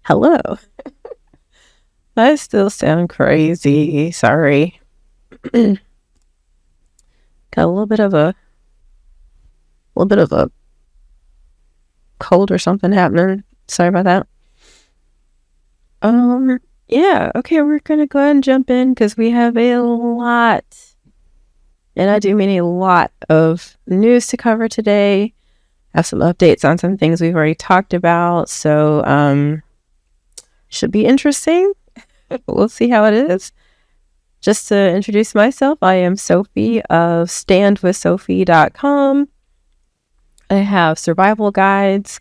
Hello. I still sound crazy. Sorry. Got a little bit of a cold or something happening. Sorry about that. Yeah. Okay, we're gonna go ahead and jump in because we have a lot, and I do mean a lot of news to cover today. I have some updates on some things we've already talked about, so should be interesting. We'll see how it is. Just to introduce myself, I am Sophie of standwithsophie.com. I have survival guides.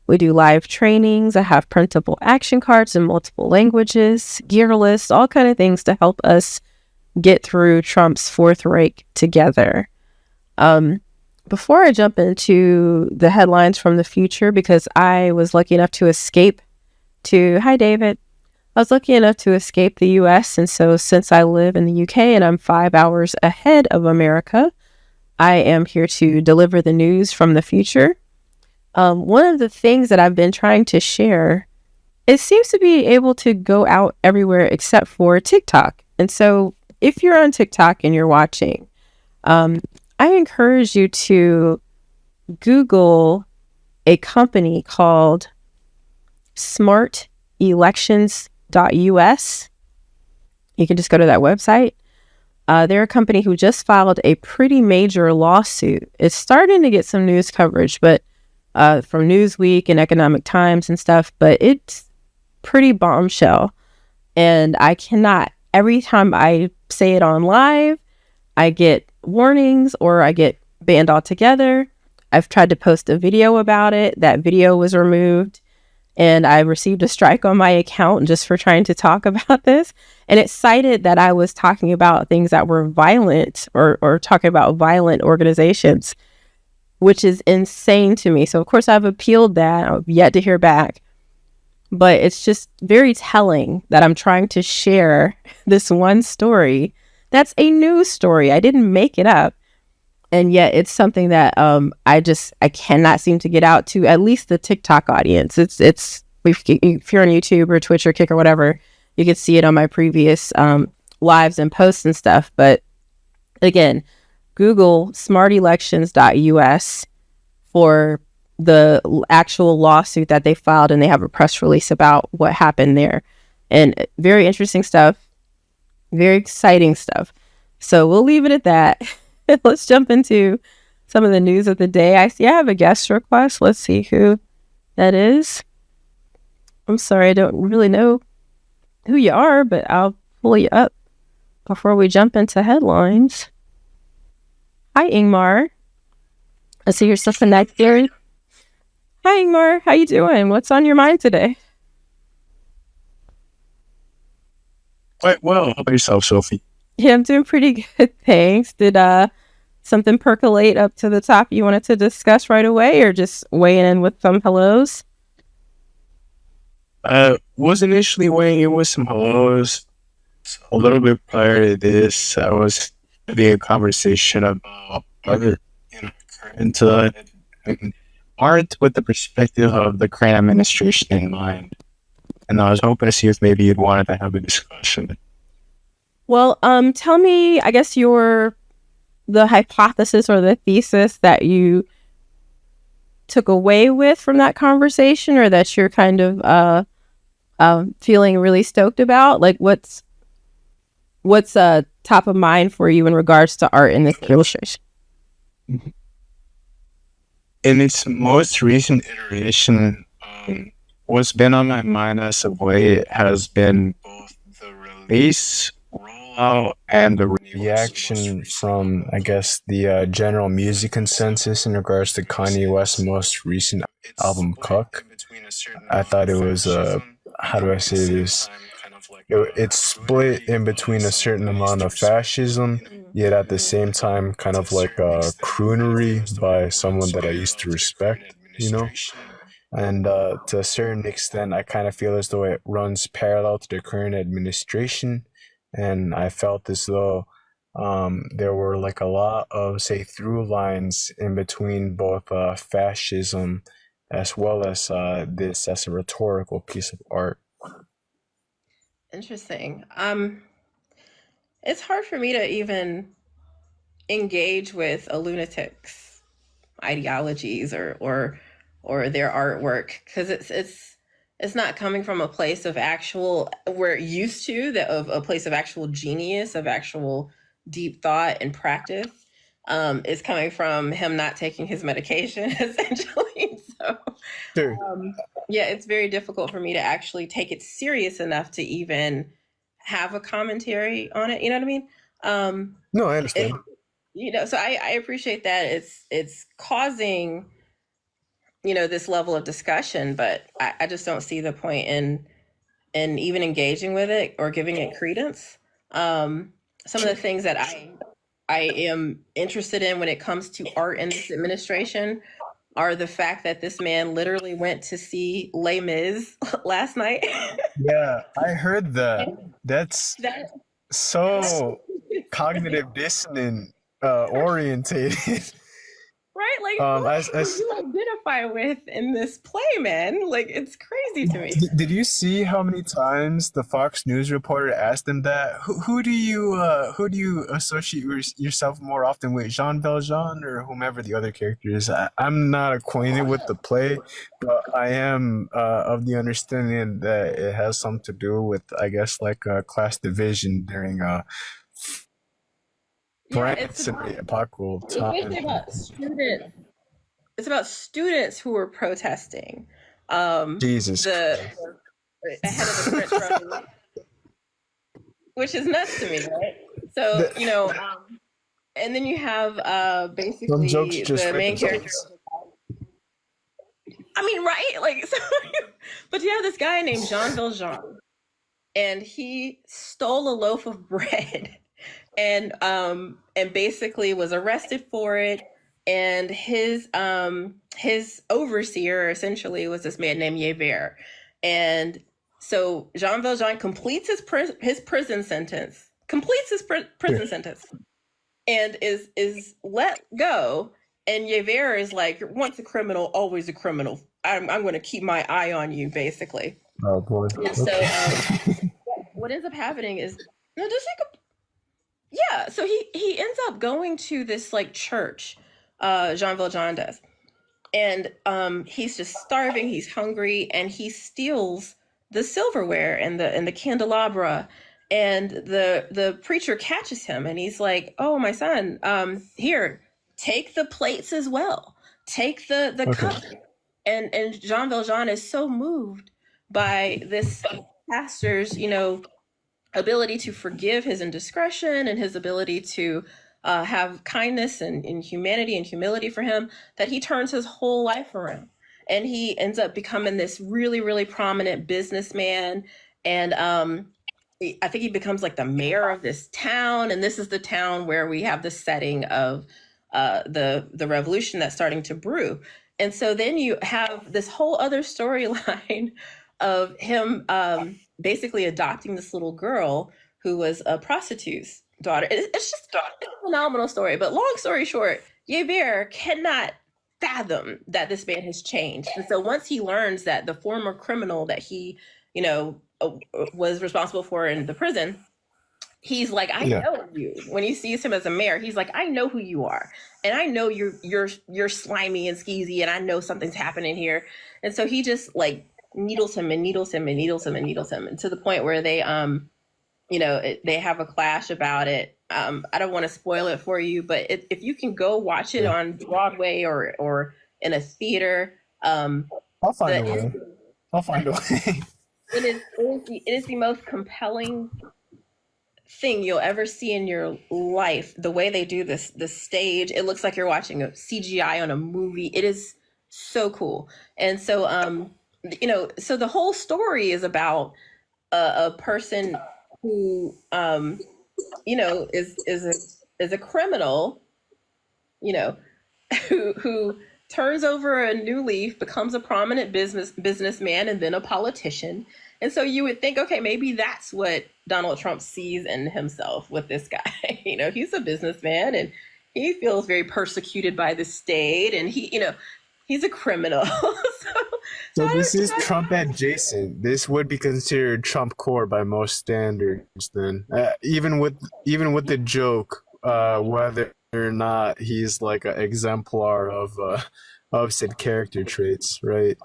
We do live trainings. I have printable action cards in multiple languages, gear lists, all kind of things to help us get through Trump's Fourth Reich together. Before I jump into the headlines from the future, because I was lucky enough to escape hi David. I was lucky enough to escape the US, and so since I live in the UK and I'm 5 hours ahead of America, I am here to deliver the news from the future. One of the things that I've been trying to share, it seems to be able to go out everywhere except for TikTok. And so if you're on TikTok and you're watching, I encourage you to Google a company called smartelections.us. You can just go to that website. They're a company who just filed a pretty major lawsuit. It's starting to get some news coverage, but from Newsweek and Economic Times and stuff, but it's pretty bombshell. And I cannot, every time I say it on live, I get warnings or I get banned altogether. I've tried to post a video about it. That video was removed. And I received a strike on my account just for trying to talk about this. And it cited that I was talking about things that were violent or talking about violent organizations, which is insane to me. So, of course, I've appealed that. I've yet to hear back. But it's just very telling that I'm trying to share this one story. That's a news story. I didn't make it up. And yet it's something that I cannot seem to get out to at least the TikTok audience. If you're on YouTube or Twitch or Kick or whatever, you can see it on my previous lives and posts and stuff. But again, Google smartelections.us for the actual lawsuit that they filed, and they have a press release about what happened there. And very interesting stuff, very exciting stuff. So we'll leave it at that. Let's jump into some of the news of the day. I see I have a guest request. Let's see who that is. I'm sorry, I don't really know who you are, but I'll pull you up before we jump into headlines. Hi, Ingmar. I see you're so connected. Hi, Ingmar. How you doing? What's on your mind today? Quite well. How about yourself, Sophie? Yeah, I'm doing pretty good, thanks. Did something percolate up to the top you wanted to discuss right away, or just weighing in with some hellos? Was initially weighing in with some hellos. A little bit prior to this, I was having a conversation about other current art with the perspective of the current administration in mind. And I was hoping to see if maybe you'd wanted to have a discussion. Well, tell me, I guess the hypothesis or the thesis that you took away with from that conversation, or that you're kind of feeling really stoked about. Like, what's top of mind for you in regards to art in this illustration? In its most recent iteration, what's been on my mind as of late has been both the release, rollout, and the reaction from, I guess, the general music consensus in regards to Kanye West's most recent album, Cook. I thought it was, how do I say this? It's split in between a certain amount of fascism, yet at the same time kind of like a croonery by someone that I used to respect, you know? And to a certain extent, I kind of feel as though it runs parallel to the current administration. And I felt as though there were like a lot of, say, through lines in between both fascism as well as this as a rhetorical piece of art. Interesting. It's hard for me to even engage with a lunatic's ideologies or their artwork because it's not coming from a place of actual we're used to that of a place of actual genius, of actual deep thought and practice. It's coming from him not taking his medication essentially. So Sure. yeah, it's very difficult for me to actually take it serious enough to even have a commentary on it. You know what I mean? No, I understand. So I appreciate that it's causing, this level of discussion, but I just don't see the point in even engaging with it or giving it credence. Some of the things that I am interested in when it comes to art in this administration are the fact that this man literally went to see Les Mis last night. Yeah, I heard that. That's That so cognitive dissonant orientated. right? Like, As who do you identify with in this play, man? Like, it's crazy to me. did you see how many times the Fox News reporter asked him that? Who do you associate yourself more often with, Jean Valjean or whomever the other character is? I'm not acquainted with the play, but I am of the understanding that it has something to do with, I guess, like class division during France in the apocalypal It's time. basically about students. It's about students who were protesting. Jesus The Christ. ahead of the French Revolution, which is nuts to me, right? So and then you have basically Some jokes just the main write character. themselves. I mean, right? Like, so, but you have this guy named Jean Valjean, and he stole a loaf of bread, and basically was arrested for it. And his overseer essentially was this man named Yver, and so Jean Valjean completes his prison sentence, prison sentence, and is let go. And Yver is like, once a criminal, always a criminal. I'm going to keep my eye on you, basically. Oh boy. And so what ends up happening is no, just like so he ends up going to this like church, Jean Valjean does, and he's just starving, he's hungry, and he steals the silverware and the candelabra, and the preacher catches him, and he's like, "Oh, my son, here, take the plates as well, take the cup." And Jean Valjean is so moved by this pastor's, ability to forgive his indiscretion and his ability to have kindness and humanity and humility for him, that he turns his whole life around. And he ends up becoming this really, really prominent businessman. And I think he becomes like the mayor of this town. And this is the town where we have the setting of the revolution that's starting to brew. And so then you have this whole other storyline of him basically adopting this little girl who was a prostitute's daughter. It's just a phenomenal story. But long story short, Yver cannot fathom that this man has changed. And so once he learns that the former criminal that he, was responsible for in the prison, he's like, I know you. When he sees him as a mayor, he's like, I know who you are, and I know you're slimy and skeezy, and I know something's happening here. And so he just like needles him and needles him and needles him and needles him, and to the point where they they have a clash about it. I don't want to spoil it for you, but if you can go watch it on Broadway or in a theater, I'll find a way. I'll find a way. It is the most compelling thing you'll ever see in your life. The way they do the stage, it looks like you're watching a CGI on a movie. It is so cool. And so so the whole story is about a person who is a criminal, who turns over a new leaf, becomes a prominent businessman, and then a politician. And so you would think, okay, maybe that's what Donald Trump sees in himself with this guy. He's a businessman, and he feels very persecuted by the state, and he's a criminal. So So this is Trump adjacent. This would be considered Trump core by most standards. Then, even with the joke, whether or not he's like an exemplar of said character traits, right?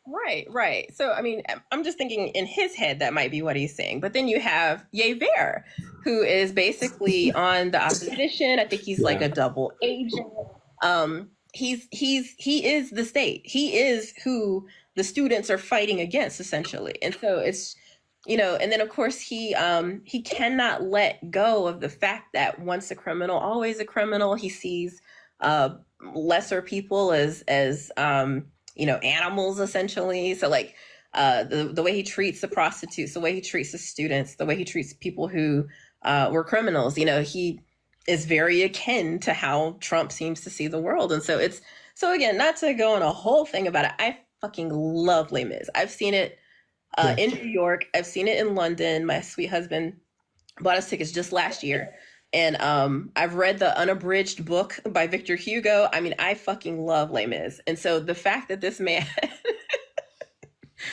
Right, right. So, I mean, I'm just thinking in his head that might be what he's saying. But then you have Ye Ver, who is basically on the opposition. I think he's like Yeah. a double agent. He is the state. He is who the students are fighting against, essentially. And so it's, and then of course he cannot let go of the fact that once a criminal, always a criminal. He sees lesser people as animals, essentially. So like the way he treats the prostitutes, the way he treats the students, the way he treats people who were criminals, he is very akin to how Trump seems to see the world. And so again, not to go on a whole thing about it, I fucking love Les Mis. I've seen it in New York. I've seen it in London. My sweet husband bought us tickets just last year. And I've read the unabridged book by Victor Hugo. I mean, I fucking love Les Mis. And so the fact that this man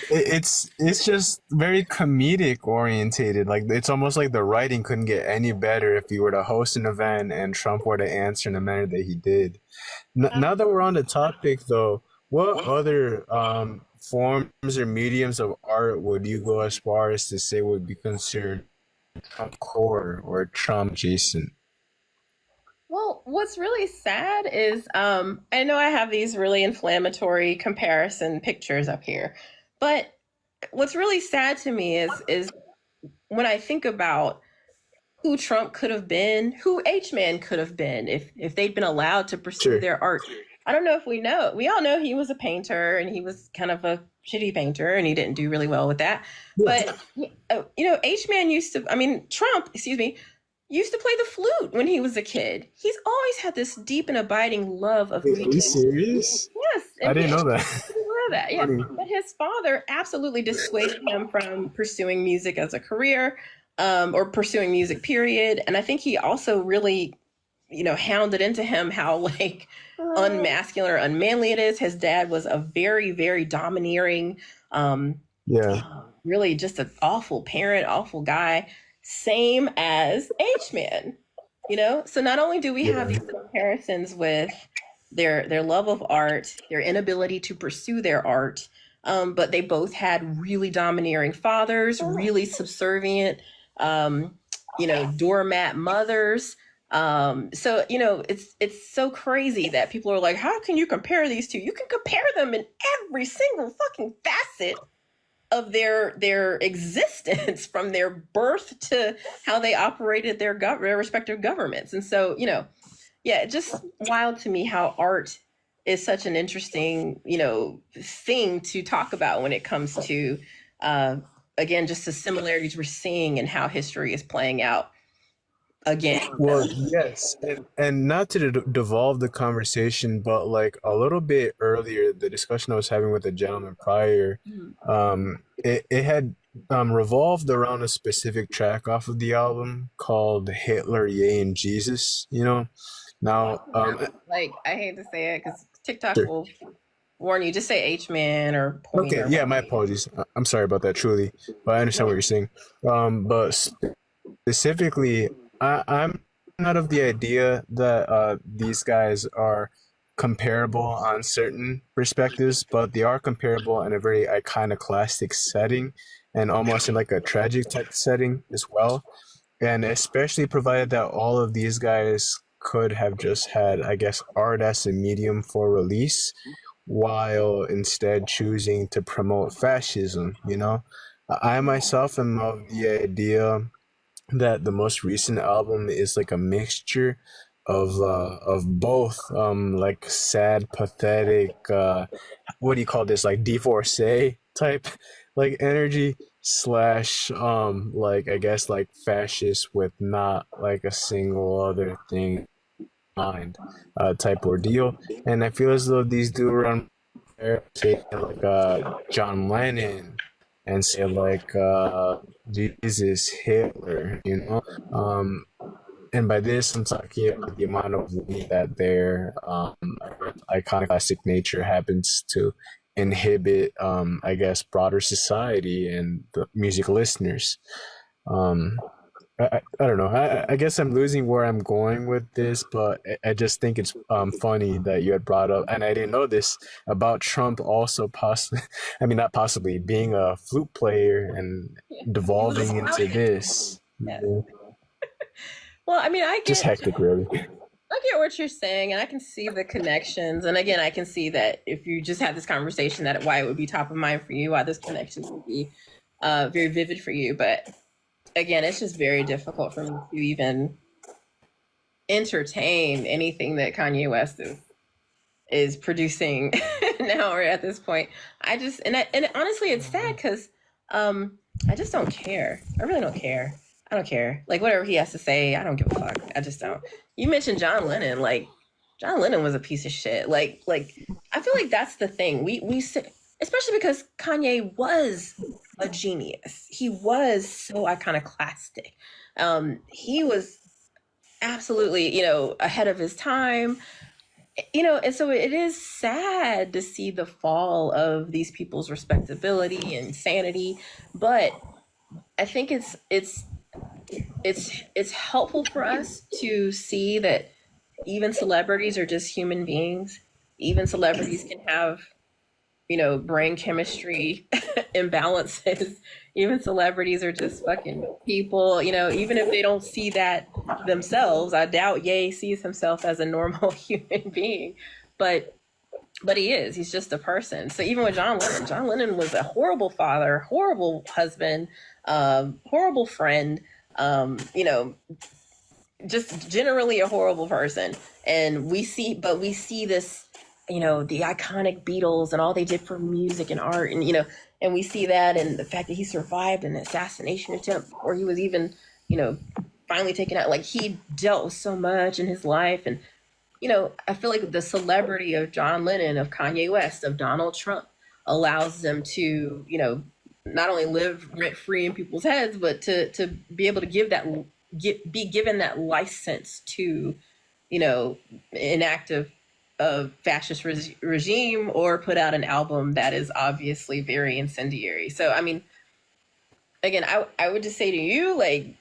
It's just very comedic orientated. Like it's almost like the writing couldn't get any better if you were to host an event and Trump were to answer in the manner that he did. Now that we're on the topic, though, what other forms or mediums of art would you go as far as to say would be considered Trump core or Trump adjacent? Well, what's really sad is I know I have these really inflammatory comparison pictures up here, but what's really sad to me is when I think about who Trump could have been, who H Man could have been if they'd been allowed to pursue Sure. their art. I don't know if we know. We all know he was a painter and he was kind of a shitty painter and he didn't do really well with that. But H Man Trump, excuse me, used to play the flute when he was a kid. He's always had this deep and abiding love of Are you music. serious? Yes, I didn't know that. I didn't know that. Yeah, but his father absolutely dissuaded him from pursuing music as a career, or pursuing music, period. And I think he also really, hounded into him how like unmasculine or unmanly it is. His dad was a very, very domineering, Yeah. really just an awful parent, awful guy. Same as H-Man, So not only do we have these comparisons with their love of art, their inability to pursue their art, but they both had really domineering fathers, really subservient, doormat mothers. It's so crazy that people are like, how can you compare these two? You can compare them in every single fucking facet of their existence, from their birth to how they operated their respective governments. And so, it's just wild to me how art is such an interesting, thing to talk about when it comes to, again, just the similarities we're seeing and how history is playing out again. Well, yes, and not to devolve the conversation, but like a little bit earlier, the discussion I was having with the gentleman prior, it had revolved around a specific track off of the album called "Hitler, Ye, and Jesus." Now, Like, I hate to say it because TikTok sure. will warn you. Just say H-Man or Okay, yeah, my apologies. I'm sorry about that, truly, but I understand what you're saying. But specifically, I'm not of the idea that these guys are comparable on certain perspectives, but they are comparable in a very iconoclastic setting and almost in like a tragic type setting as well. And especially provided that all of these guys could have just had, I guess, art as a medium for release, while instead choosing to promote fascism. I myself am of the idea that the most recent album is like a mixture of both like sad, pathetic, what do you call this, like divorcee type like energy slash like I guess like fascist with not like a single other thing in mind type ordeal. And I feel as though these do run say like John Lennon and say like Jesus, Hitler. And by this I'm talking about the amount of weight that their iconoclastic nature happens to inhibit, I guess, broader society and the music listeners. Um, I don't know. I guess I'm losing where I'm going with this, but I just think it's funny that you had brought up, and I didn't know this about Trump also possibly, I mean, not possibly, being a flute player and Yeah. He was a devolving into scout. this. Yeah. Yeah. Well, I mean, Just hectic, really. I get what you're saying, and I can see the connections. And again, I can see that if you just had this conversation, that why it would be top of mind for you, why those connections would be very vivid for you. But again, it's just very difficult for me to even entertain anything that Kanye West is producing now or at this point. I just and honestly, it's sad because I just don't care. I really don't care. I don't care. Like whatever he has to say, I don't give a fuck. I just don't. You mentioned John Lennon. Like John Lennon was a piece of shit. Like I feel like that's the thing. We especially because Kanye was a genius. He was so iconoclastic. He was absolutely, ahead of his time. And so it is sad to see the fall of these people's respectability and sanity, but I think it's helpful for us to see that even celebrities are just human beings. Even celebrities can have, brain chemistry imbalances. Even celebrities are just fucking people, even if they don't see that themselves. I doubt Ye sees himself as a normal human being, but he is. He's just a person. So even with John Lennon was a horrible father, horrible husband, horrible friend, just generally a horrible person. And we see this, the iconic Beatles and all they did for music and art, and we see that, and the fact that he survived an assassination attempt before he was even, finally taken out. Like he dealt with so much in his life, and I feel like the celebrity of John Lennon, of Kanye West, of Donald Trump allows them to, not only live rent free in people's heads, but to be able to be given that license to, enact a fascist regime or put out an album that is obviously very incendiary. So, I mean, again, I would just say to you, like,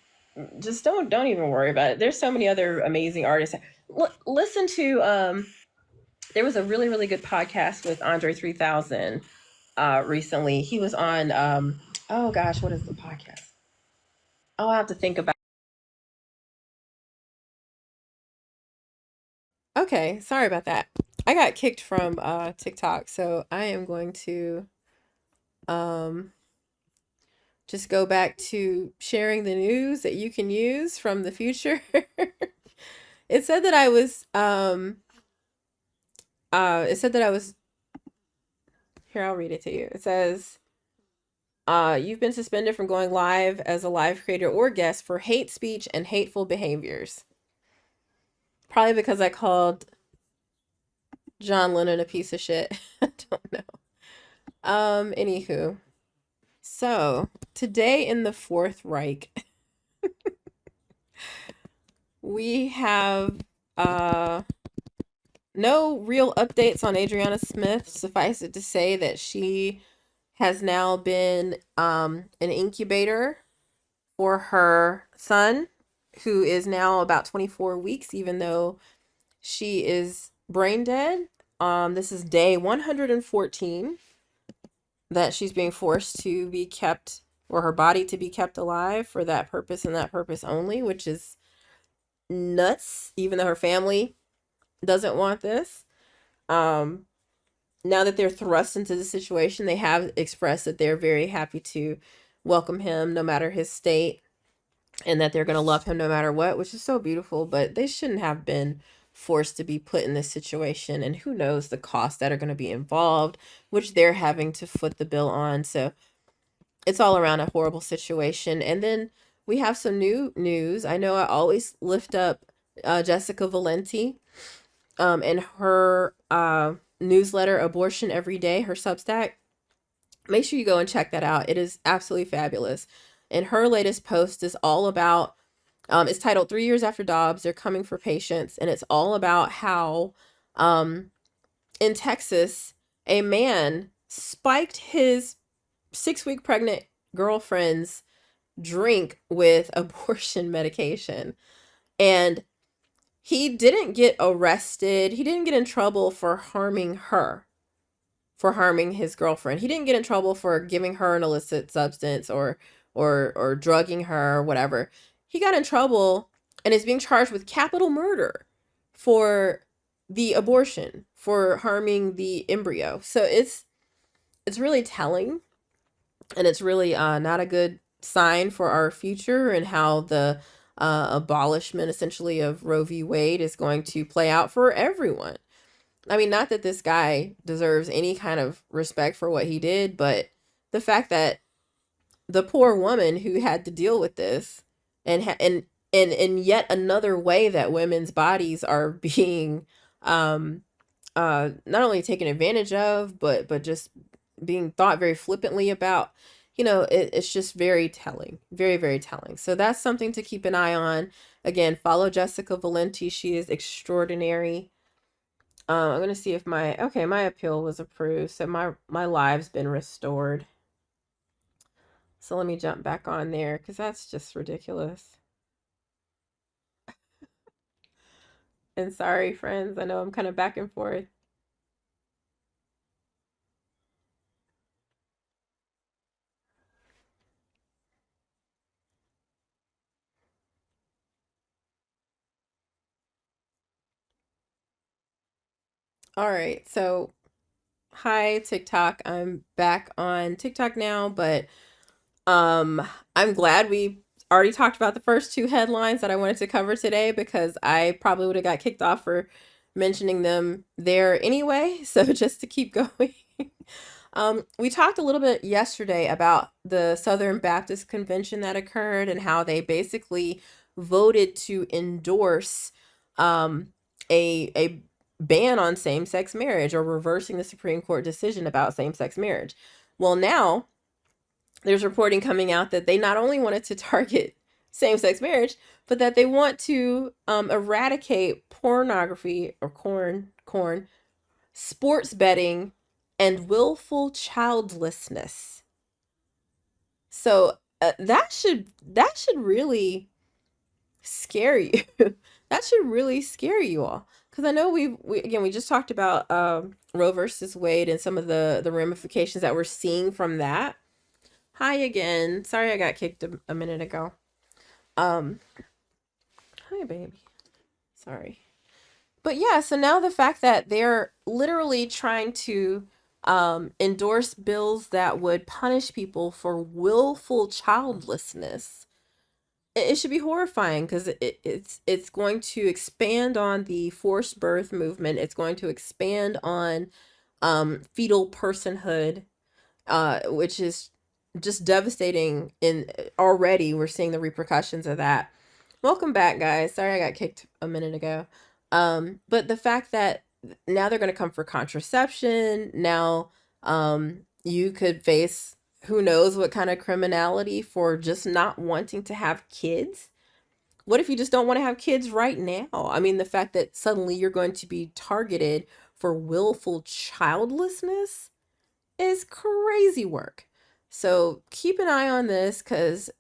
just don't even worry about it. There's so many other amazing artists. Listen to there was a really really good podcast with Andre 3000 recently. He was on oh gosh, what is the podcast? I'll have to think about. Okay, sorry about that. I got kicked from TikTok, so I am going to um just go back to sharing the news that you can use from the future. It said that I was here, I'll read it to you. It says you've been suspended from going live as a live creator or guest for hate speech and hateful behaviors. Probably because I called John Lennon a piece of shit. I don't know. Anywho. So, today in the Fourth Reich, we have no real updates on Adriana Smith. Suffice it to say that she has now been an incubator for her son, who is now about 24 weeks, even though she is brain dead. This is day 114 that she's being forced to be kept, or her body to be kept alive for that purpose and that purpose only, which is nuts, even though her family doesn't want this. Now that they're thrust into the situation, they have expressed that they're very happy to welcome him no matter his state, and that they're going to love him no matter what, which is so beautiful. But they shouldn't have been forced to be put in this situation, and who knows the costs that are going to be involved, which they're having to foot the bill on. So it's all around a horrible situation. And then we have some new news. I know I always lift up Jessica Valenti and her newsletter, Abortion Every Day, her Substack. Make sure you go and check that out. It is absolutely fabulous. And her latest post is all about, it's titled 3 Years After Dobbs, They're Coming for Patients. And it's all about how in Texas, a man spiked his 6-week pregnant girlfriend's drink with abortion medication. And he didn't get arrested. He didn't get in trouble for harming her, for harming his girlfriend. He didn't get in trouble for giving her an illicit substance or drugging her or whatever. He got in trouble and is being charged with capital murder for the abortion, for harming the embryo. So it's really telling, and it's really not a good sign for our future and how the abolishment essentially of Roe v. Wade is going to play out for everyone. I mean, not that this guy deserves any kind of respect for what he did, but the fact that the poor woman who had to deal with this, and in yet another way that women's bodies are being not only taken advantage of, but just being thought very flippantly about, it's just very telling, very, very telling. So that's something to keep an eye on. Again, follow Jessica Valenti. She is extraordinary. I'm gonna see if my appeal was approved. So my live's been restored. So let me jump back on there because that's just ridiculous. And sorry, friends. I know I'm kind of back and forth. All right. So hi, TikTok. I'm back on TikTok now, but Um, I'm glad we already talked about the first two headlines that I wanted to cover today because I probably would have got kicked off for mentioning them there anyway. So just to keep going. We talked a little bit yesterday about the Southern Baptist Convention that occurred and how they basically voted to endorse um, a ban on same-sex marriage or reversing the Supreme Court decision about same-sex marriage. Well, now there's reporting coming out that they not only wanted to target same-sex marriage, but that they want to eradicate pornography or corn, sports betting, and willful childlessness. So that should really scare you. That should really scare you all, because I know we just talked about Roe versus Wade and some of the ramifications that we're seeing from that. Hi again. Sorry I got kicked a minute ago. Um, Hi baby. Sorry. But yeah, so now the fact that they're literally trying to endorse bills that would punish people for willful childlessness, it should be horrifying because it's going to expand on the forced birth movement. It's going to expand on fetal personhood, which is just devastating. In already we're seeing the repercussions of that. Welcome back, guys. Sorry I got kicked a minute ago. But the fact that now they're going to come for contraception, now you could face who knows what kind of criminality for just not wanting to have kids. What if you just don't want to have kids right now? I mean, the fact that suddenly you're going to be targeted for willful childlessness is crazy work. So keep an eye on this because,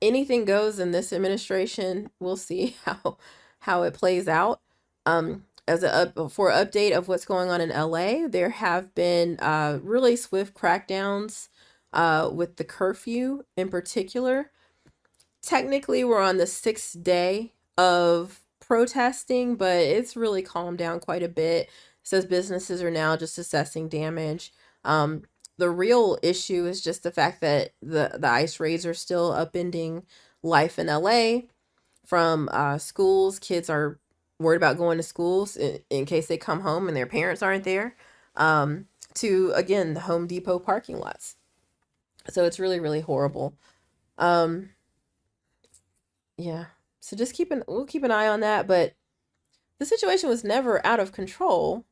anything goes in this administration. We'll see how it plays out. As a for update of what's going on in LA, there have been really swift crackdowns with the curfew in particular. Technically, we're on the 6th day of protesting, but it's really calmed down quite a bit. It says businesses are now just assessing damage. The real issue is just the fact that the ICE raids are still upending life in LA. From schools, kids are worried about going to schools in case they come home and their parents aren't there. To again, the Home Depot parking lots. So it's really, really horrible. Um, yeah. So just we'll keep an eye on that. But the situation was never out of control.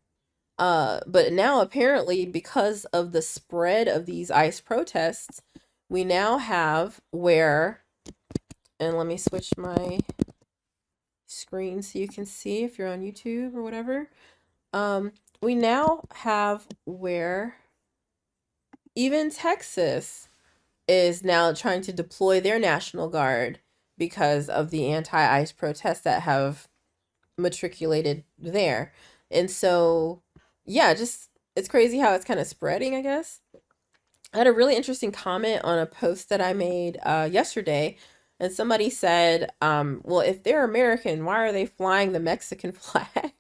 But now apparently because of the spread of these ICE protests, we now have where, and let me switch my screen so you can see if you're on YouTube or whatever. we now have where even Texas is now trying to deploy their National Guard because of the anti-ICE protests that have matriculated there. And so, yeah, just it's crazy how it's kind of spreading, I guess. I had a really interesting comment on a post that I made yesterday, and somebody said, well, if they're American, why are they flying the Mexican flag?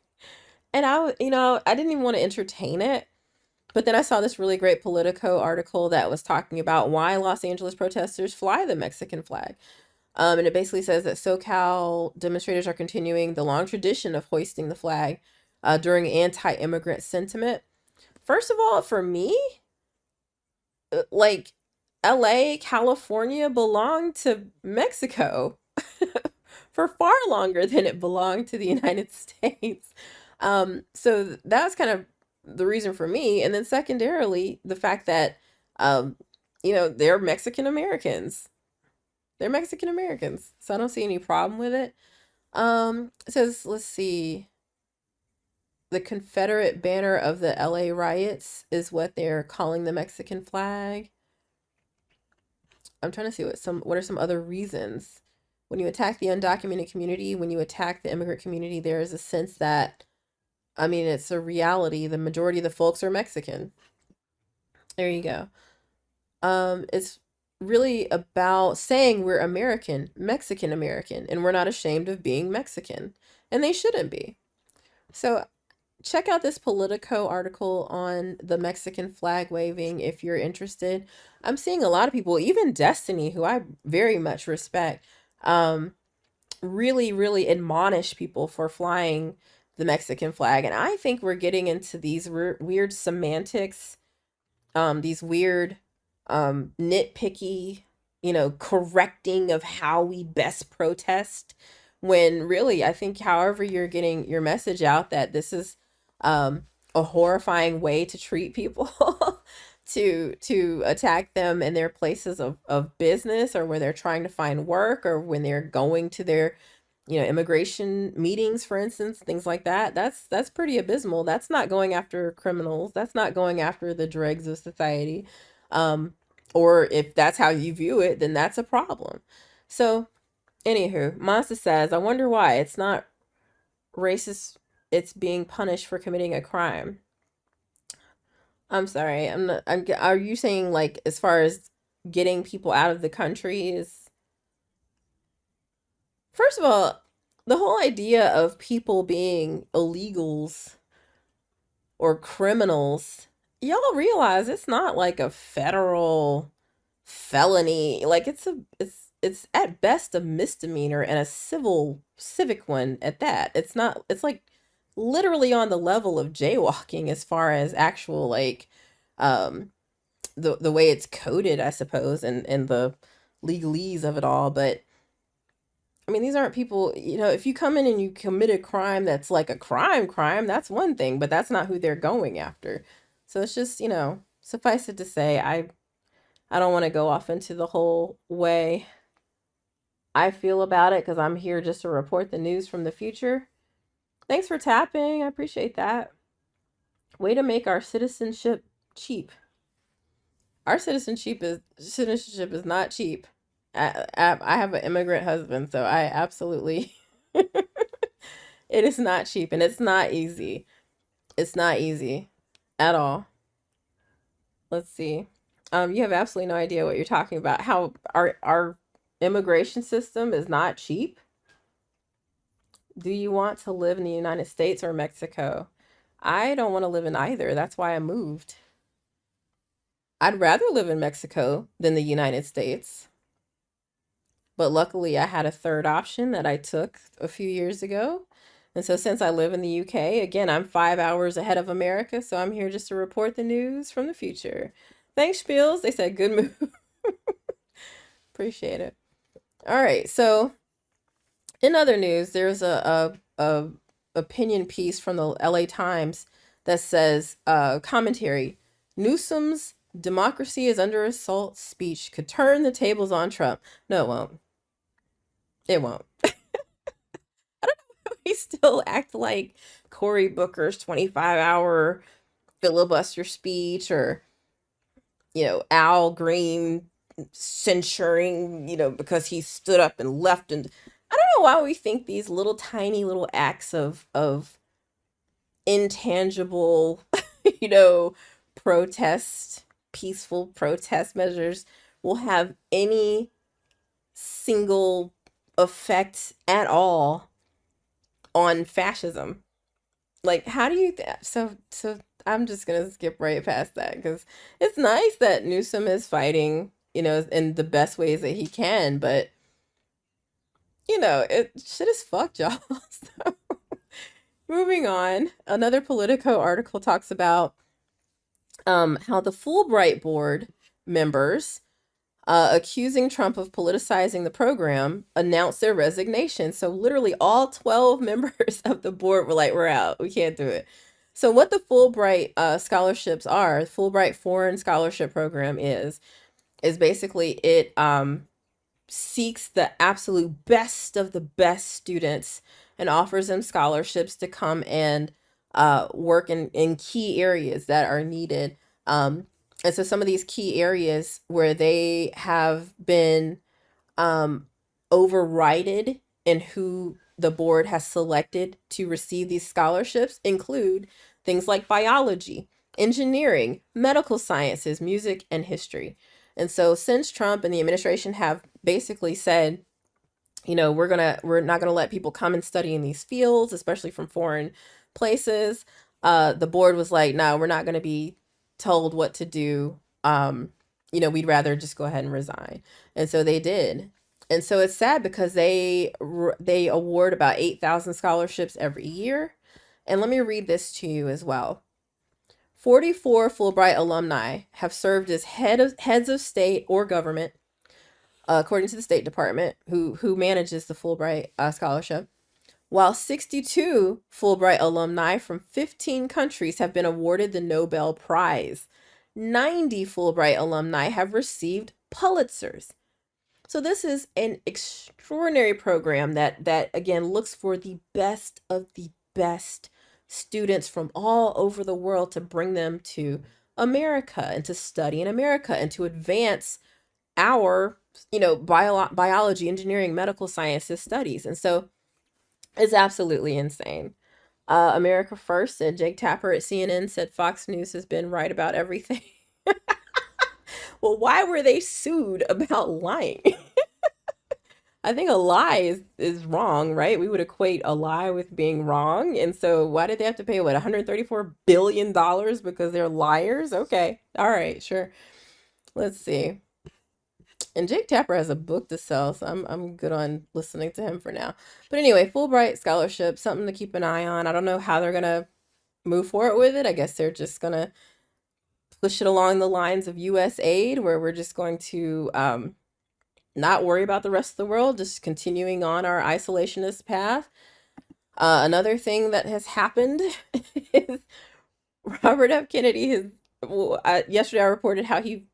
And I didn't even want to entertain it. But then I saw this really great Politico article that was talking about why Los Angeles protesters fly the Mexican flag. And it basically says that SoCal demonstrators are continuing the long tradition of hoisting the flag during anti-immigrant sentiment. First of all, for me, like LA, California belonged to Mexico for far longer than it belonged to the United States. So that's kind of the reason for me. And then secondarily, the fact that, um, they're Mexican Americans. They're Mexican Americans. So I don't see any problem with it. It says, let's see, the Confederate banner of the LA riots is what they're calling the Mexican flag. I'm trying to see what are some other reasons. When you attack the undocumented community, when you attack the immigrant community, there is a sense that, I mean, it's a reality. The majority of the folks are Mexican. There you go. It's really about saying we're American, Mexican American, and we're not ashamed of being Mexican. And they shouldn't be. So check out this Politico article on the Mexican flag waving if you're interested. I'm seeing a lot of people, even Destiny, who I very much respect, really, really admonish people for flying the Mexican flag. And I think we're getting into these weird semantics, these weird, nitpicky, correcting of how we best protest. When really, I think, however, you're getting your message out that this is a horrifying way to treat people, to attack them in their places of business, or where they're trying to find work, or when they're going to their immigration meetings, for instance, things like that. That's pretty abysmal. That's not going after criminals. That's not going after the dregs of society. um or if that's how you view it, then that's a problem. So anywho, Masa says, I wonder why it's not racist. It's being punished for committing a crime. I'm sorry. I'm not. Are you saying, like, as far as getting people out of the country is? First of all, the whole idea of people being illegals or criminals, y'all realize it's not like a federal felony. Like, it's at best a misdemeanor, and a civic one at that. It's not. It's like literally on the level of jaywalking as far as actual, like, um the way it's coded, I suppose, and the legalese of it all. But I mean, these aren't people, if you come in and you commit a crime that's like a crime, that's one thing, but that's not who they're going after. So it's just, suffice it to say, I don't want to go off into the whole way I feel about it, because I'm here just to report the news from the future. Thanks for tapping. I appreciate that. Way to make our citizenship cheap. Our citizenship is not cheap. I have an immigrant husband, so I absolutely it is not cheap, and it's not easy. It's not easy at all. Let's see. You have absolutely no idea what you're talking about. How our immigration system is not cheap. Do you want to live in the United States or Mexico? I don't want to live in either. That's why I moved. I'd rather live in Mexico than the United States. But luckily, I had a third option that I took a few years ago. And so, since I live in the UK, again, I'm 5 hours ahead of America. So, I'm here just to report the news from the future. Thanks, Spiels. They said good move. Appreciate it. All right. So, in other news, there's a opinion piece from the LA Times that says, commentary: Newsom's democracy is under assault speech could turn the tables on Trump. No, it won't. It won't. We still act like Cory Booker's 25-hour filibuster speech, or, Al Green censuring, because he stood up and left. And I don't know why we think these little tiny little acts of intangible, you know, protest, peaceful protest measures will have any single effect at all on fascism. Like, how do you so I'm just gonna skip right past that, because it's nice that Newsom is fighting, in the best ways that he can, but it shit is fucked, y'all. So, moving on, another Politico article talks about how the Fulbright board members, accusing Trump of politicizing the program, announced their resignation. So literally all 12 members of the board were like, we're out. We can't do it. So what the Fulbright scholarships are, Fulbright Foreign Scholarship Program is basically it seeks the absolute best of the best students and offers them scholarships to come and work in key areas that are needed. And so some of these key areas where they have been overrided in who the board has selected to receive these scholarships include things like biology, engineering, medical sciences, music, and history. And so since Trump and the administration have basically said, we're not gonna let people come and study in these fields, especially from foreign places, the board was like, no, we're not gonna be told what to do. We'd rather just go ahead and resign. And so they did. And so it's sad because they award about 8,000 scholarships every year. And let me read this to you as well. 44 Fulbright alumni have served as heads of state or government, according to the State Department, who manages the Fulbright scholarship, while 62 Fulbright alumni from 15 countries have been awarded the Nobel Prize. 90 Fulbright alumni have received Pulitzers. So this is an extraordinary program that again looks for the best of the best students from all over the world to bring them to America and to study in America and to advance our, biology, engineering, medical sciences studies. And so it's absolutely insane. America First said Jake Tapper at CNN said Fox News has been right about everything. Well, why were they sued about lying? I think a lie is wrong, right? We would equate a lie with being wrong. And so why did they have to pay, what, $134 billion because they're liars? Okay. All right, sure. Let's see. And Jake Tapper has a book to sell, so I'm good on listening to him for now. But anyway, Fulbright scholarship, something to keep an eye on. I don't know how they're gonna move forward with it. I guess they're just gonna push it along the lines of U.S. aid, where we're just going to not worry about the rest of the world, just continuing on our isolationist path. Another thing that has happened is Robert F. Kennedy has. Well, yesterday I reported how he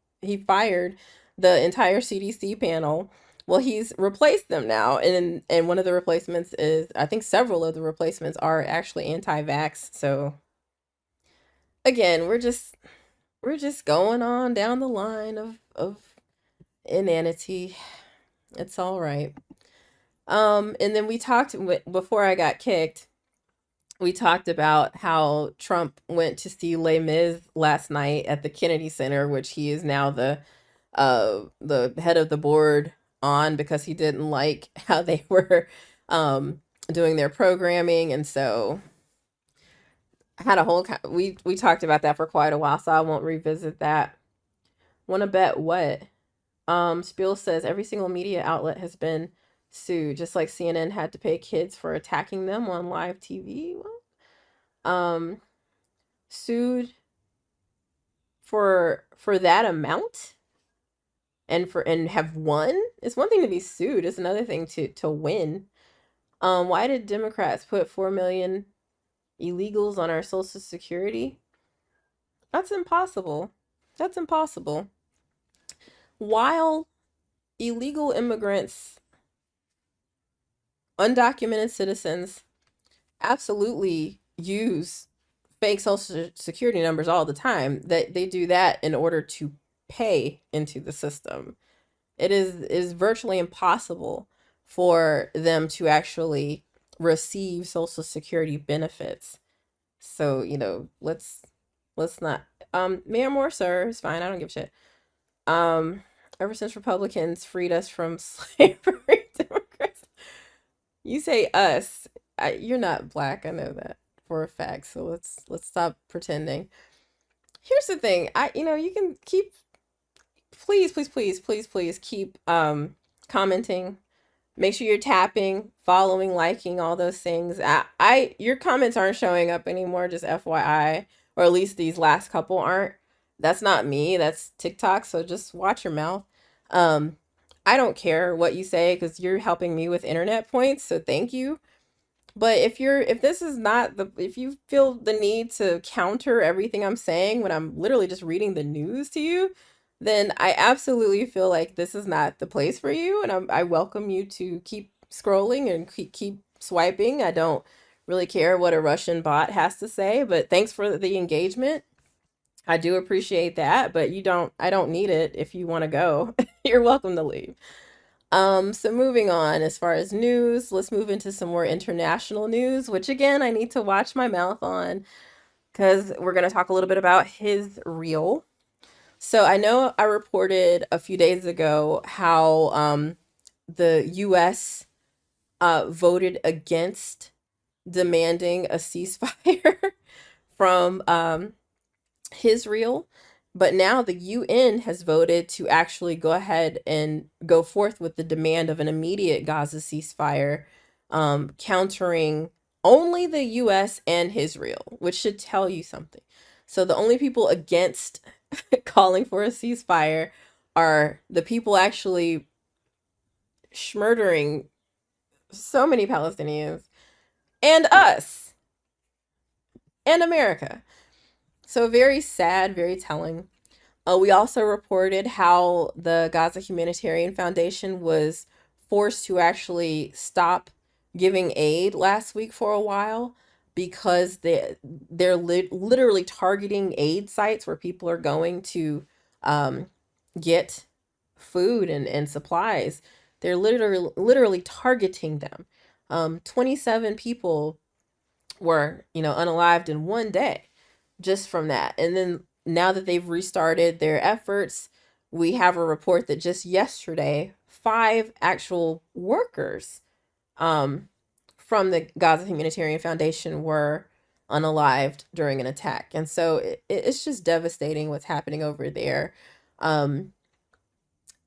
fired the entire CDC panel. Well, he's replaced them now, and one of the replacements is, I think several of the replacements are actually anti-vax. So again, we're just going on down the line of inanity. It's all right. And then we talked before I got kicked. We talked about how Trump went to see Les Mis last night at the Kennedy Center, which he is now the head of the board on, because he didn't like how they were doing their programming. And so I had a whole we talked about that for quite a while, so I won't revisit that. Want to bet what? Spiel says every single media outlet has been sued, just like CNN had to pay kids for attacking them on live TV. Sued for that amount and have won. It's one thing to be sued, it's another thing to win. Why did Democrats put 4 million illegals on our Social Security? That's impossible. That's impossible. While illegal immigrants, undocumented citizens, absolutely use fake social security numbers all the time. That they do that in order to pay into the system. It is virtually impossible for them to actually receive social security benefits. So, let's not ma'am or sir, it's fine, I don't give a shit. Um Ever since Republicans freed us from slavery, Democrats, you say us. You're not black, I know that for a fact. So let's stop pretending. Here's the thing. You can keep, please, please, please, please, please keep commenting. Make sure you're tapping, following, liking, all those things. Your comments aren't showing up anymore, just FYI, or at least these last couple aren't. That's not me, that's TikTok, so just watch your mouth. Um, I don't care what you say because you're helping me with internet points, so thank you. But if this is not the if you feel the need to counter everything I'm saying when I'm literally just reading the news to you, then I absolutely feel like this is not the place for you, and I welcome you to keep scrolling and keep swiping. I don't really care what a Russian bot has to say, but thanks for the engagement. I do appreciate that, but I don't need it. If you want to go, you're welcome to leave. So moving on, as far as news, let's move into some more international news, which again, I need to watch my mouth on because we're going to talk a little bit about his reel. So I know I reported a few days ago how the US voted against demanding a ceasefire from Israel. But now the UN has voted to actually go ahead and go forth with the demand of an immediate Gaza ceasefire, countering only the US and Israel, which should tell you something. So the only people against calling for a ceasefire are the people actually murdering so many Palestinians and us and America. So very sad, very telling. We also reported how the Gaza Humanitarian Foundation was forced to actually stop giving aid last week for a while because they're literally targeting aid sites where people are going to um, get food and supplies. They're literally targeting them. 27 people were, unalived in one day just from that. And then now that they've restarted their efforts, we have a report that just yesterday, 5 actual workers from the Gaza Humanitarian Foundation were unalived during an attack. And so it's just devastating what's happening over there. Um,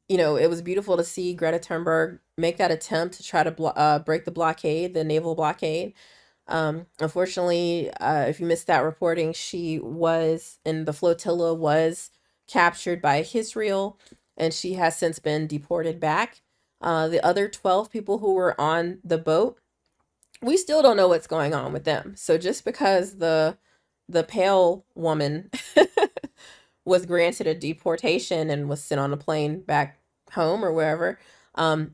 it was beautiful to see Greta Thunberg make that attempt to try to break the blockade, the naval blockade. Unfortunately, if you missed that reporting, she was in the flotilla was captured by Israel, and she has since been deported back. The other 12 people who were on the boat, we still don't know what's going on with them. So just because the pale woman was granted a deportation and was sent on a plane back home or wherever,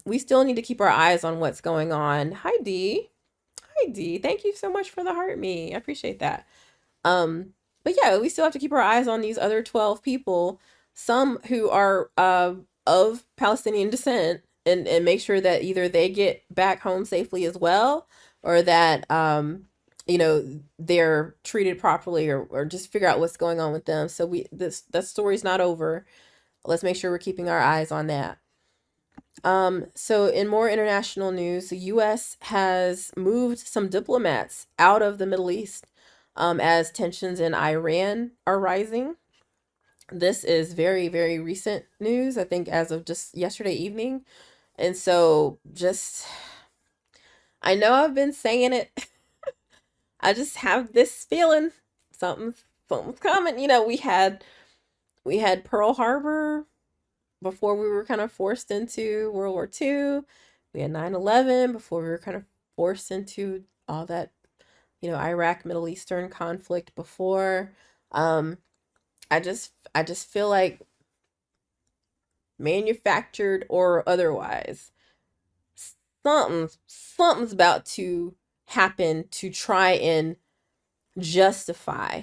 we still need to keep our eyes on what's going on. Hi, Dee. Hi, Dee. Thank you so much for the heart me. I appreciate that. But yeah, we still have to keep our eyes on these other 12 people, some who are of Palestinian descent, and make sure that either they get back home safely as well, or that they're treated properly, or just figure out what's going on with them. So that story's not over. Let's make sure we're keeping our eyes on that. So in more international news, the US has moved some diplomats out of the Middle East as tensions in Iran are rising. This is very, very recent news, I think, as of just yesterday evening. And so I know I've been saying it. I just have this feeling something's coming. We had Pearl Harbor before we were kind of forced into World War II. We had 9/11 before we were kind of forced into all that, Iraq, Middle Eastern conflict before. Um, I just feel like, manufactured or otherwise, something's about to happen to try and justify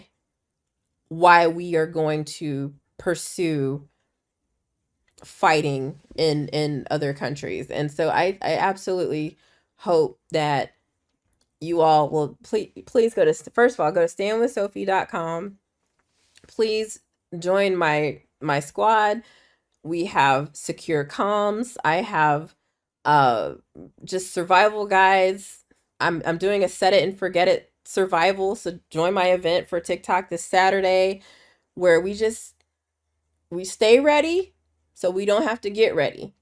why we are going to pursue fighting in other countries. And so I absolutely hope that you all will please go to, first of all, go to standwithsophie.com. Please join my squad. We have secure comms. I have just survival guides. I'm doing a set it and forget it survival, so join my event for TikTok this Saturday, where we stay ready so we don't have to get ready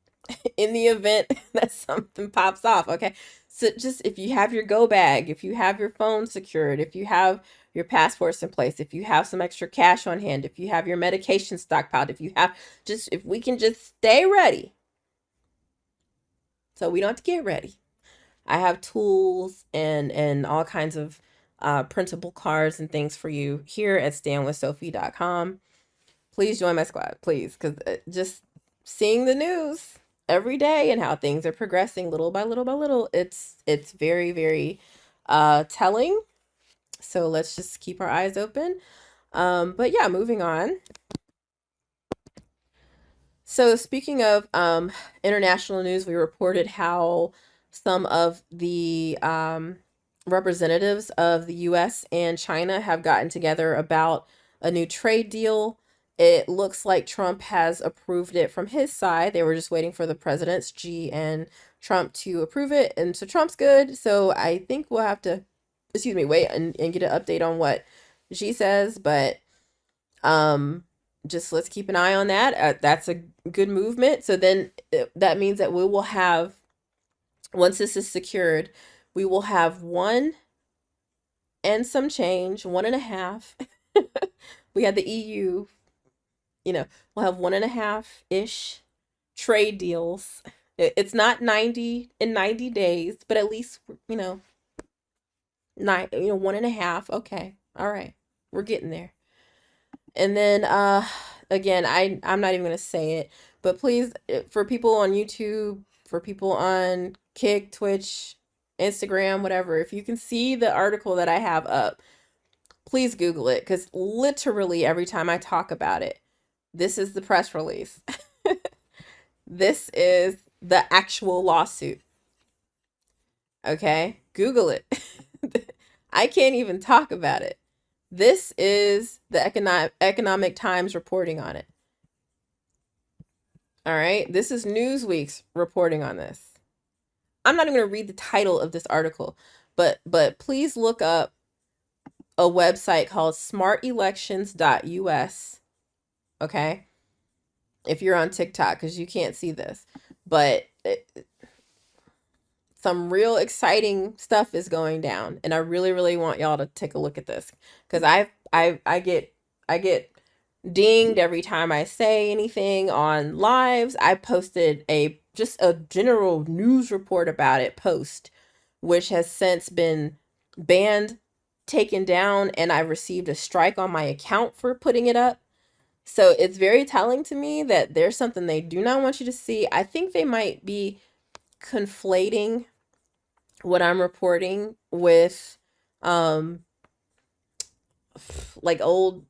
in the event that something pops off. Okay, so just, if you have your go bag, if you have your phone secured, if you have your passports in place, if you have some extra cash on hand, if you have your medication stockpiled, if we can just stay ready so we don't have to get ready. I have tools and all kinds of printable cards and things for you here at standwithsophie.com. Please join my squad, please, because just seeing the news every day and how things are progressing little by little by little, it's very, very telling. So let's just keep our eyes open. But yeah, moving on. So speaking of international news, we reported how some of the representatives of the US and China have gotten together about a new trade deal. It looks like Trump has approved it from his side. They were just waiting for the presidents, Xi and Trump, to approve it. And so Trump's good. So I think we'll have to, wait and get an update on what Xi says. But just let's keep an eye on that. That's a good movement. So then that means that we will have, once this is secured, we will have one and some change, 1.5. We had the EU, we'll have 1.5-ish trade deals. It's not 90 in 90 days, but at least, 1.5. Okay. All right. We're getting there. And then again, I'm not even going to say it, but please, for people on YouTube, for people on Kick, Twitch, Instagram, whatever, if you can see the article that I have up, please Google it, because literally every time I talk about it, this is the press release. This is the actual lawsuit. Okay? Google it. I can't even talk about it. This is the Economic Times reporting on it. All right? This is Newsweek's reporting on this. I'm not even going to read the title of this article, but please look up a website called smartelections.us. Okay? If you're on TikTok, because you can't see this. But some real exciting stuff is going down, and I really, really want y'all to take a look at this, because I get dinged every time I say anything on lives. I posted just a general news report about it post, which has since been banned, taken down, and I received a strike on my account for putting it up. So it's very telling to me that there's something they do not want you to see. I think they might be conflating what I'm reporting with like old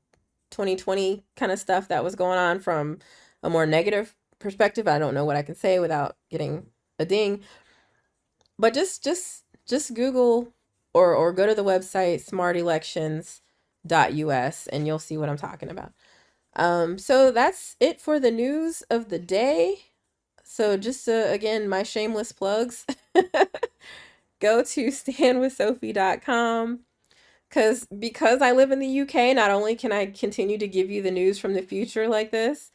2020 kind of stuff that was going on from a more negative perspective. I don't know what I can say without getting a ding. But just Google or go to the website smartelections.us and you'll see what I'm talking about. So that's it for the news of the day. So just again, my shameless plugs. Go to standwithsophie.com, because I live in the UK, not only can I continue to give you the news from the future like this,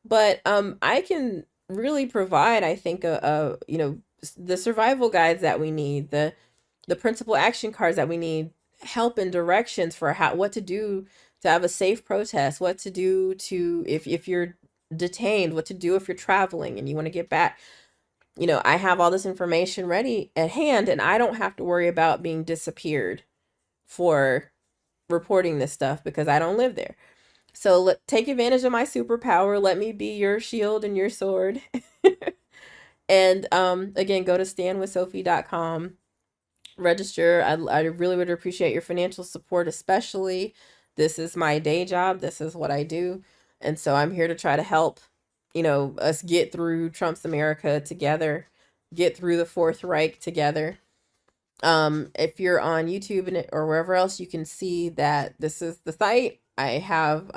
but I can really provide, I think, the survival guides that we need, the principal action cards that we need, help and directions for what to do to have a safe protest, what to do if you're detained, what to do if you're traveling and you want to get back. I have all this information ready at hand, and I don't have to worry about being disappeared for reporting this stuff because I don't live there. So take advantage of my superpower. Let me be your shield and your sword. And again, go to standwithsophie.com. register. I really would appreciate your financial support, especially. This is my day job. This is what I do. And so I'm here to try to help, us get through Trump's America together, get through the Fourth Reich together. If you're on YouTube or wherever else, you can see that this is the site. I have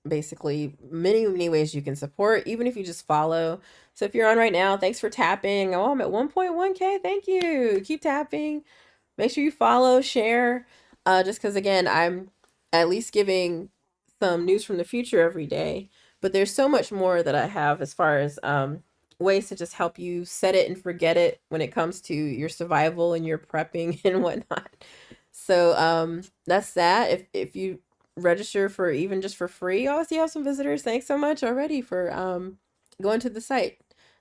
basically many ways you can support, even if you just follow. So if you're on right now, thanks for tapping. Oh, I'm at 1.1K. Thank you. Keep tapping. Make sure you follow, share. Just because, again, I'm at least giving some news from the future every day. But there's so much more that I have as far as ways to just help you set it and forget it when it comes to your survival and your prepping and whatnot. So that's that. If you register for even just for free, oh, I see you have some visitors. Thanks so much already for going to the site.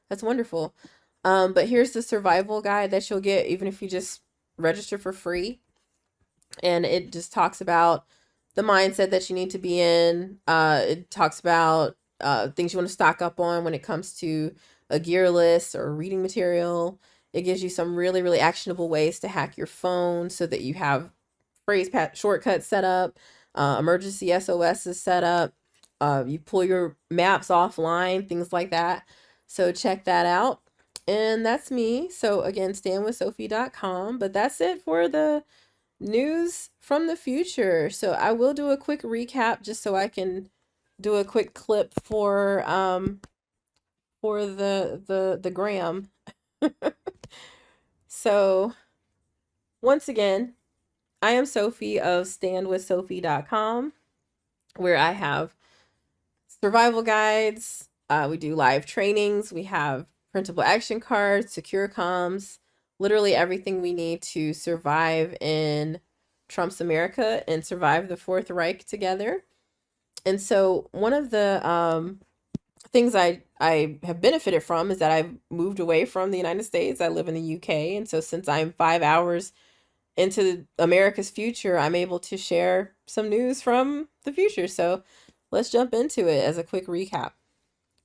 That's wonderful. But here's the survival guide that you'll get even if you just register for free. And it just talks about the mindset that you need to be in. It talks about things you want to stock up on when it comes to a gear list or reading material. It gives you some really actionable ways to hack your phone so that you have phrase shortcuts set up, emergency SOS is set up. You pull your maps offline, things like that. So check that out. And that's me. So again, standwithsophie.com. But that's it for the news from the future. So I will do a quick recap just so I can do a quick clip for the gram. So once again, I am Sophie of standwithsophie.com, where I have survival guides. We do live trainings. We have printable action cards, secure comms, literally everything we need to survive in Trump's America and survive the Fourth Reich together. And so one of the things I have benefited from is that I've moved away from the United States. I live in the UK. And so since I'm 5 hours into America's future, I'm able to share some news from the future. So let's jump into it as a quick recap.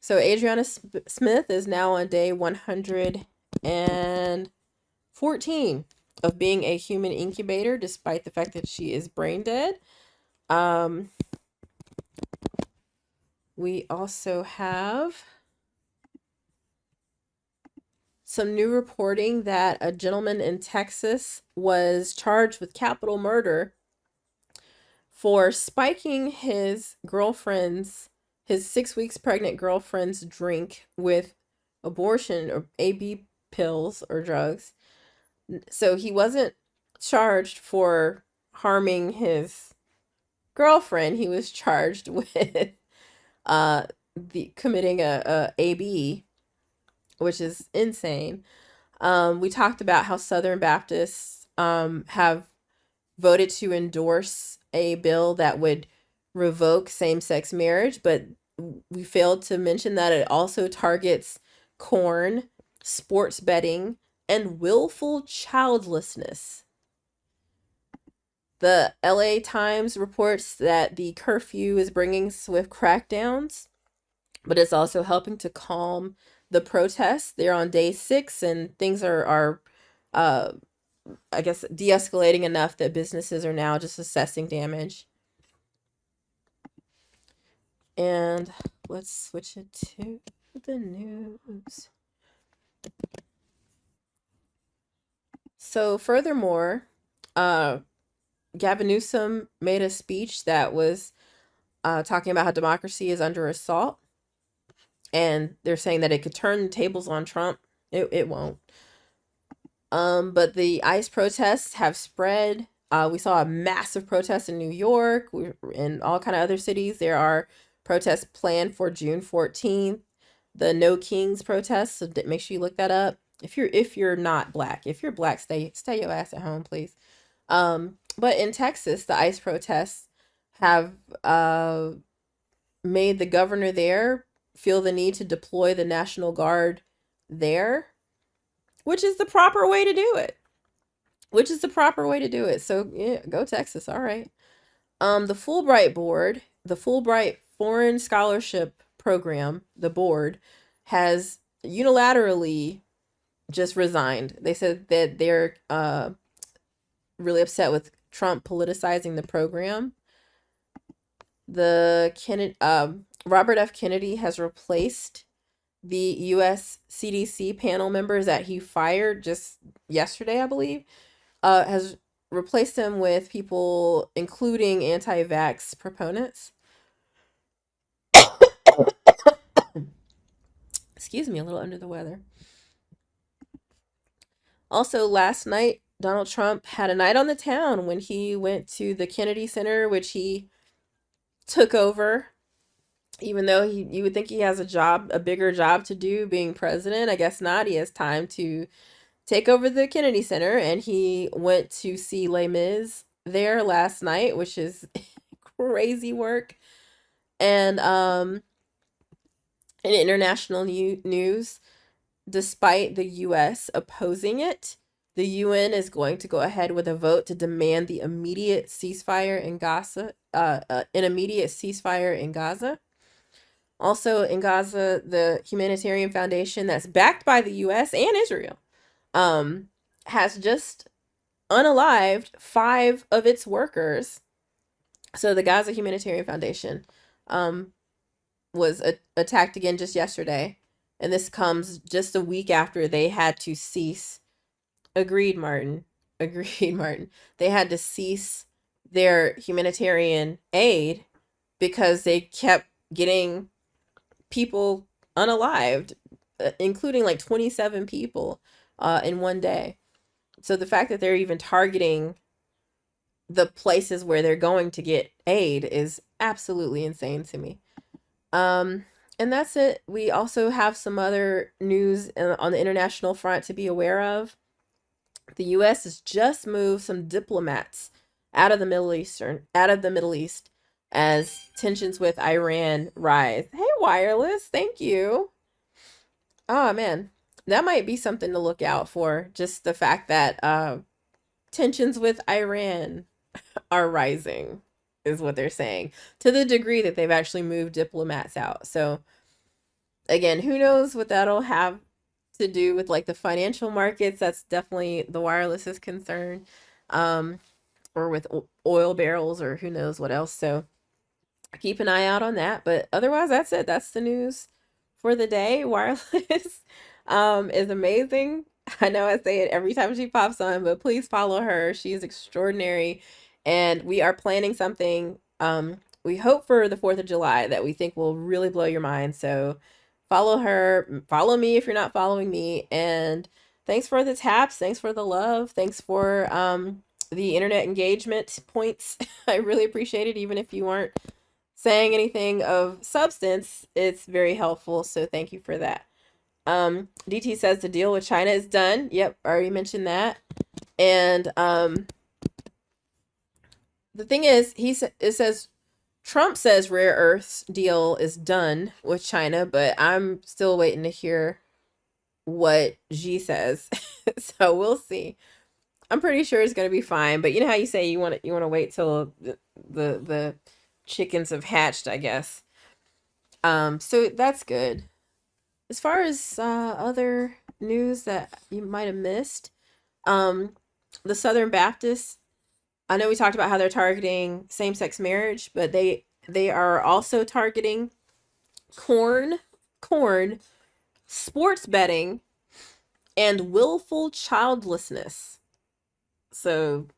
So Adriana Smith is now on day 114 of being a human incubator, despite the fact that she is brain dead. We also have some new reporting that a gentleman in Texas was charged with capital murder for spiking his 6 weeks pregnant girlfriend's drink with abortion or AB pills or drugs. So he wasn't charged for harming his girlfriend. He was charged with committing a AB, which is insane. We talked about how Southern Baptists have voted to endorse a bill that would revoke same-sex marriage, but we failed to mention that it also targets corn, sports betting, and willful childlessness. The LA Times reports that the curfew is bringing swift crackdowns, but it's also helping to calm the protests. They're on day 6 and things are I guess de-escalating enough that businesses are now just assessing damage. And let's switch it to the news. So furthermore, Gavin Newsom made a speech that was talking about how democracy is under assault. And they're saying that it could turn the tables on Trump. It won't. But the ICE protests have spread. We saw a massive protest in New York and all kind of other cities. There are protests planned for June 14th. The No Kings protests. So make sure you look that up. If you're not black, if you're black, stay your ass at home, please. But in Texas, the ICE protests have made the governor there feel the need to deploy the National Guard there, which is the proper way to do it. So yeah, go Texas. All right. The Fulbright board, the Fulbright Foreign Scholarship Program, the board has unilaterally just resigned. They said that they're really upset with Trump politicizing the program. Robert F. Kennedy has replaced the U.S. CDC panel members that he fired just yesterday, I believe. Has replaced them with people including anti-vax proponents. Excuse me, a little under the weather. Also, last night, Donald Trump had a night on the town when he went to the Kennedy Center, which he took over. Even though you would think he has a bigger job to do being president, I guess not. He has time to take over the Kennedy Center, and he went to see Les Mis there last night, which is crazy work. And in international news, despite the U.S. opposing it, the UN is going to go ahead with a vote to demand the immediate ceasefire in Gaza. An immediate ceasefire in Gaza. Also in Gaza, the humanitarian foundation that's backed by the U.S. and Israel has just unalived 5 of its workers. So the Gaza Humanitarian Foundation was attacked again just yesterday. And this comes just a week after they had to cease. Agreed, Martin. Agreed, Martin. They had to cease their humanitarian aid because they kept getting people unalived, including like 27 people in one day. So the fact that they're even targeting the places where they're going to get aid is absolutely insane to me. And that's it. We also have some other news on the international front to be aware of. The U.S. has just moved some diplomats out of the Middle East as tensions with Iran rise. Hey, wireless, thank you. Oh man, that might be something to look out for. Just the fact that tensions with Iran are rising is what they're saying, to the degree that they've actually moved diplomats out. So again, who knows what that'll have to do with like the financial markets. That's definitely the wireless is concerned, or with oil barrels, or who knows what else. So keep an eye out on that. But otherwise, that's it. That's the news for the day. Wireless is amazing. I know I say it every time she pops on, but please follow her. She is extraordinary. And we are planning something. We hope for the 4th of July that we think will really blow your mind. So follow her, follow me if you're not following me. And thanks for the taps. Thanks for the love. Thanks for the internet engagement points. I really appreciate it. Even if you weren't saying anything of substance, it's very helpful. So thank you for that. DT says the deal with China is done. Yep, already mentioned that. And the thing is, it says Trump says rare earths deal is done with China, but I'm still waiting to hear what Xi says. So we'll see. I'm pretty sure it's gonna be fine, but you know how you say you want to wait till the chickens have hatched, I guess. So that's good. As far as other news that you might have missed, the Southern Baptists, I know we talked about how they're targeting same-sex marriage, but they are also targeting corn, sports betting, and willful childlessness. So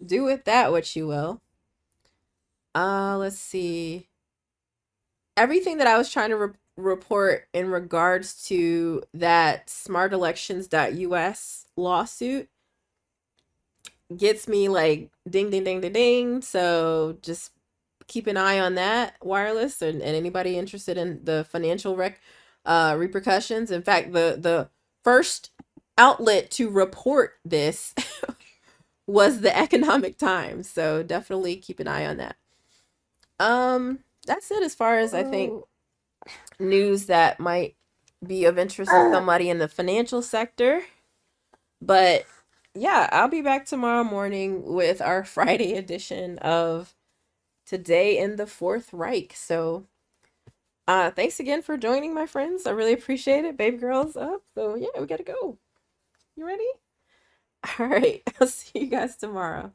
do with that what you will. Let's see. Everything that I was trying to report in regards to that smartelections.us lawsuit gets me like ding, ding, ding, ding, ding. So just keep an eye on that, wireless, and anybody interested in the financial repercussions. In fact, the first outlet to report this was the Economic Times. So definitely keep an eye on that. That's it as far as I think news that might be of interest to somebody in the financial sector. But yeah, I'll be back tomorrow morning with our Friday edition of Today in the Fourth Reich. So thanks again for joining, my friends. I really appreciate it. Baby girl's up. So yeah, we gotta go. You ready? All right. I'll see you guys tomorrow.